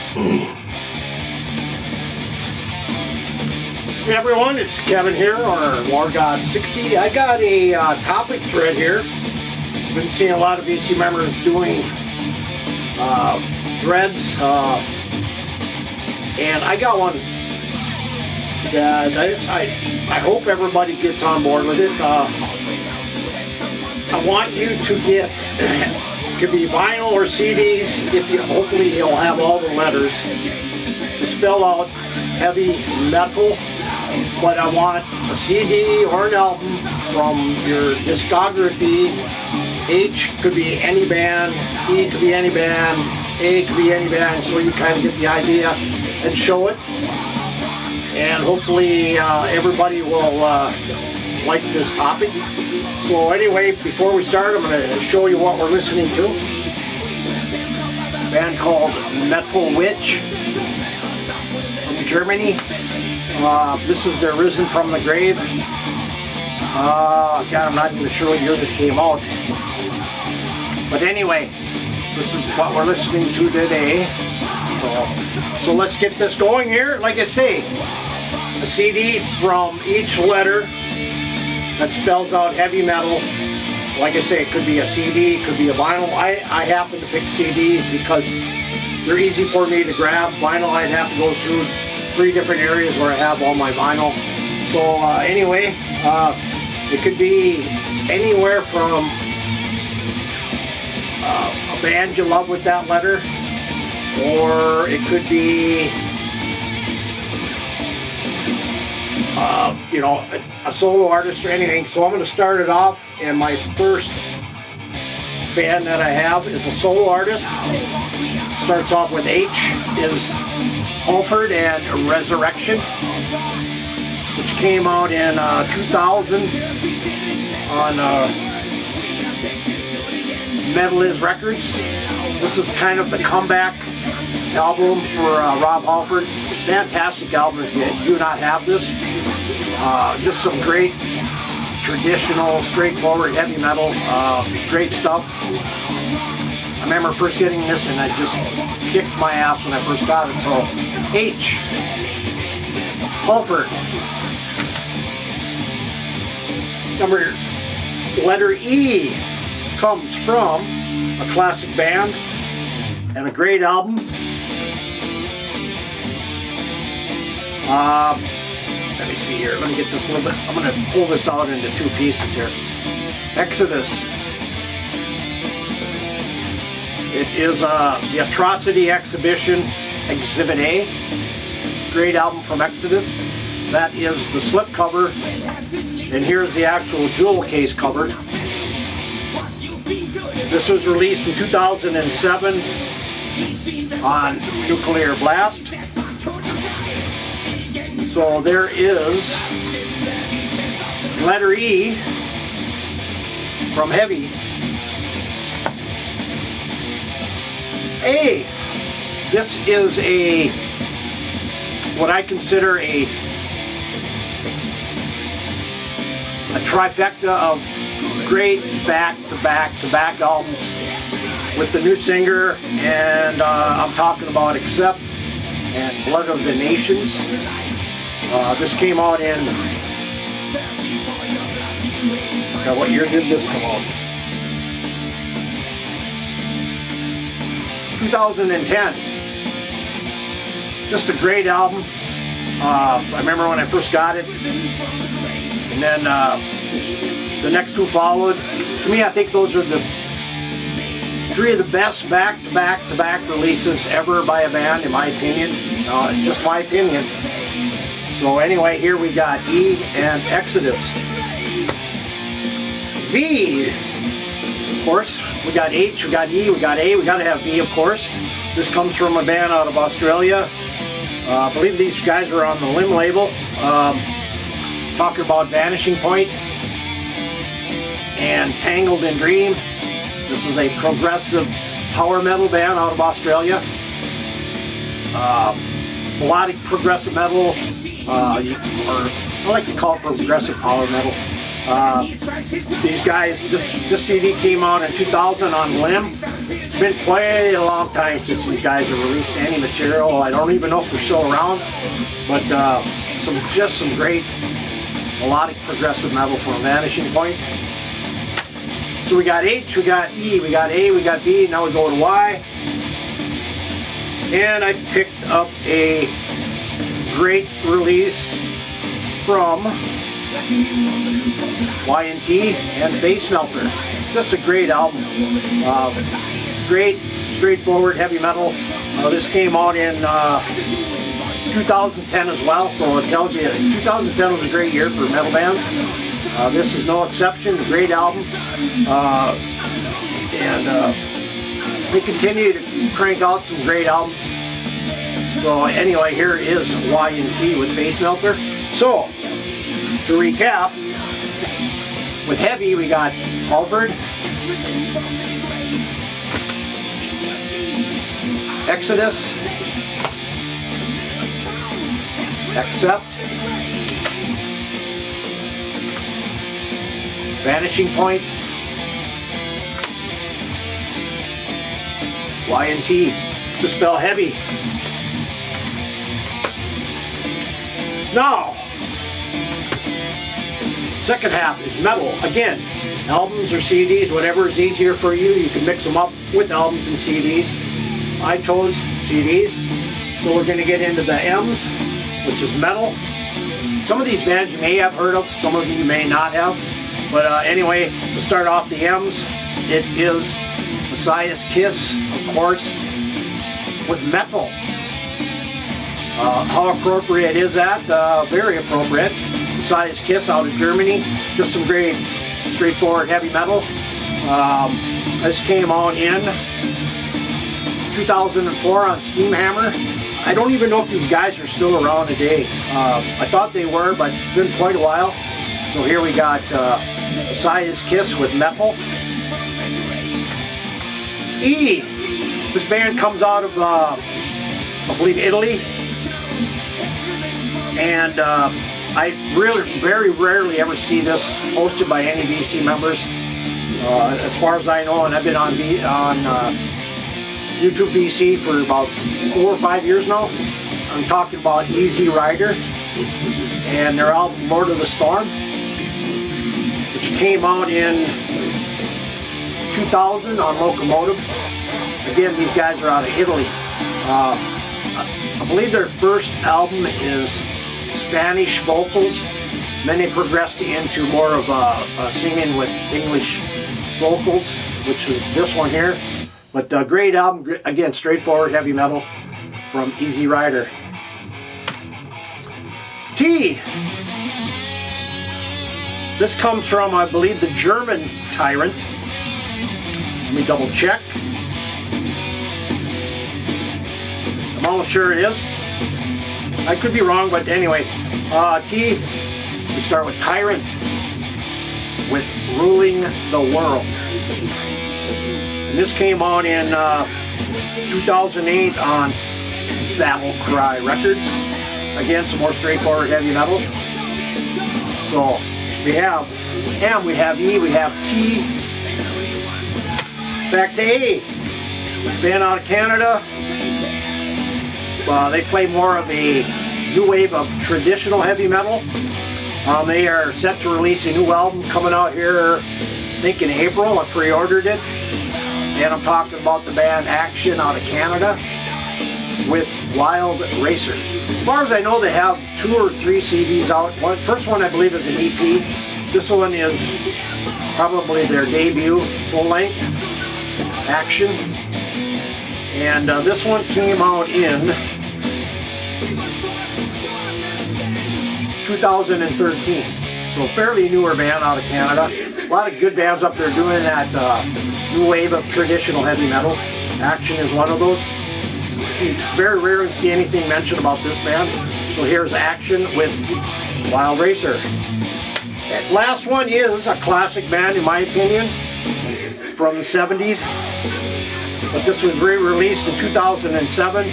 Hey everyone, it's Kevin here, or War God 60. I got a topic thread here. I've been seeing a lot of VC members doing threads, and I got one that I hope everybody gets on board with it. I want you to get, it could be vinyl or CDs, if you, hopefully you'll have all the letters to spell out heavy metal. But I want a CD or an album from your discography. H could be any band, E could be any band, A could be any band, so you kind of get the idea and show it. And hopefully everybody will like this topic. So anyway, before we start, I'm going to show you what we're listening to. A band called Metal Witch from Germany. This is their Risen from the Grave. God, I'm not even sure what year this came out. But anyway, this is what we're listening to today. So let's get this going here. Like I say, a CD from each letter that spells out heavy metal. Like I say, it could be a CD, it could be a vinyl. I happen to pick CDs because they're easy for me to grab. Vinyl, I'd have to go through 3 different areas where I have all my vinyl. So anyway, it could be anywhere from a band you love with that letter, or it could be you know, a solo artist or anything. So I'm going to start it off, and my first band that I have is a solo artist. Starts off with H, is Halford and Resurrection, which came out in 2000 on Metalized Records. This is kind of the comeback album for Rob Halford. Fantastic album if you do not have this. Just some great traditional, straightforward heavy metal, great stuff. I remember first getting this and I just kicked my ass when I first got it. So H, Halford. Letter E comes from a classic band and a great album. Let me see here. Let me get this a little bit. I'm going to pull this out into 2 pieces here. Exodus. It is the Atrocity Exhibition Exhibit A. Great album from Exodus. That is the slipcover, and here's the actual jewel case cover. This was released in 2007 on Nuclear Blast. So there is letter E from Heavy. A. This is what I consider a trifecta of great back-to-back albums with the new singer, and I'm talking about Accept and Blood of the Nations. This came out in, what year did this come out? 2010. Just a great album. I remember when I first got it, and then the next 2 followed. To me, I think those are the 3 of the best back-to-back releases ever by a band, in my opinion. Just my opinion. So anyway, here we got E and Exodus. V, of course. We got H, we got E, we got A, we got to have V, of course. This comes from a band out of Australia. I believe these guys were on the Limb label. Talking about Vanishing Point and Tangled in Dream. This is a progressive power metal band out of Australia. Melodic progressive metal, or I like to call it progressive power metal. These guys, this CD came out in 2000 on Limb. It's been quite a long time since these guys have released any material. I don't even know if they're still around, but some great melodic progressive metal from Vanishing Point. So we got H, we got E, we got A, we got B, now we go to Y. And I picked up a great release from Y&T and Face Melter. Just a great album. Great, straightforward heavy metal. This came out in 2010 as well, so it tells you 2010 was a great year for metal bands. This is no exception. Great album. They continue to crank out some great albums. So anyway, here is Y&T with Face Melter. So, to recap, with heavy we got Halford, Exodus, Accept, Vanishing Point, Y&T, to spell heavy. Now, second half is metal. Again, albums or CDs, whatever is easier for you. You can mix them up with albums and CDs. I chose CDs. So we're going to get into the M's, which is metal. Some of these bands you may have heard of, some of you may not have. But anyway, to start off the M's, it is Messiah's Kiss, of course, with metal. How appropriate is that? Very appropriate. Messiah's Kiss out of Germany. Just some great, straightforward heavy metal. This came out in 2004 on Steamhammer. I don't even know if these guys are still around today. I thought they were, but it's been quite a while. So here we got Messiah's Kiss with metal. E. This band comes out of, I believe, Italy. And I really, very rarely ever see this hosted by any VC members. As far as I know, and I've been on YouTube VC for about 4 or 5 years now. I'm talking about Easy Rider and their album Lord of the Storm, which came out in 2000 on Locomotive. Again, these guys are out of Italy. I believe their first album is Spanish vocals. Then they progressed into more of singing with English vocals, which is this one here. But great album, again, straightforward heavy metal from Easy Rider. T. This comes from, I believe, the German Tyrant. Let me double check. I'm almost sure it is. I could be wrong, but anyway. T, we start with Tyrant, with Ruling the World. And this came out in 2008 on Battle Cry Records. Again, some more straightforward heavy metal. So we have M, we have E, we have T. Back to A. Band out of Canada. They play more of a new wave of traditional heavy metal. They are set to release a new album coming out here, I think in April. I pre-ordered it. And I'm talking about the band Action out of Canada with Wild Racer. As far as I know, they have 2 or 3 CDs out. First one I believe is an EP. This one is probably their debut full-length, Action. And this one came out in 2013. So fairly newer band out of Canada. A lot of good bands up there doing that new wave of traditional heavy metal. Action is one of those. You very rarely see anything mentioned about this band. So here's Action with Wild Racer. That last one is a classic band in my opinion, from the 70s. But this was re-released in 2007.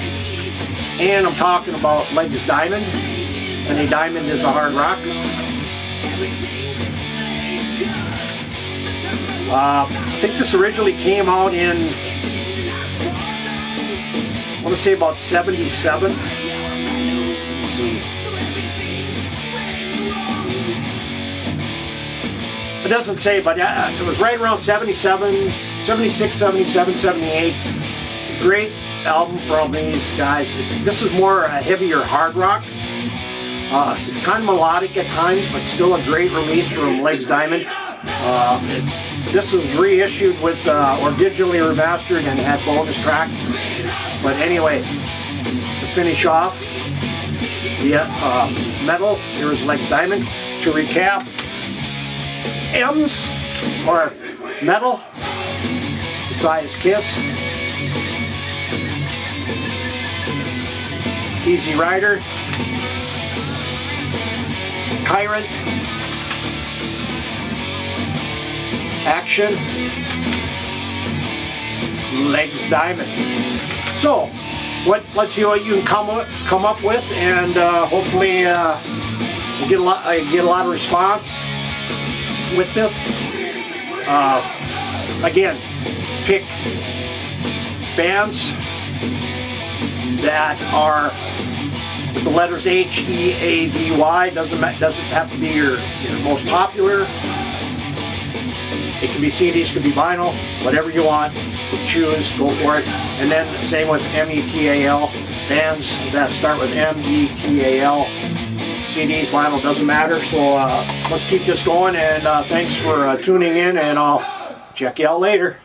And I'm talking about Legs Diamond. And a diamond is a hard rock. I think this originally came out in, I want to say about 77. Let's see. It doesn't say, but it was right around 77, 76, 77, 78. Great album from these guys. This is more heavier hard rock. It's kind of melodic at times, but still a great release from Legs Diamond. This was reissued with, or digitally remastered and had bonus tracks. But anyway, to finish off, the metal, here is Legs Diamond. To recap, M's, or metal, besides Kiss, Easy Rider, Tyrant, Action, Legs Diamond. So, let's see what you can come up with, and hopefully you get a lot of response with this. Again, pick bands that are with the letters H-E-A-V-Y. Doesn't have to be your most popular. It can be CDs, could be vinyl, whatever you want. Choose, go for it. And then same with M-E-T-A-L, bands that start with M-E-T-A-L. CDs, vinyl, doesn't matter. So let's keep this going, and thanks for tuning in, and I'll check you out later.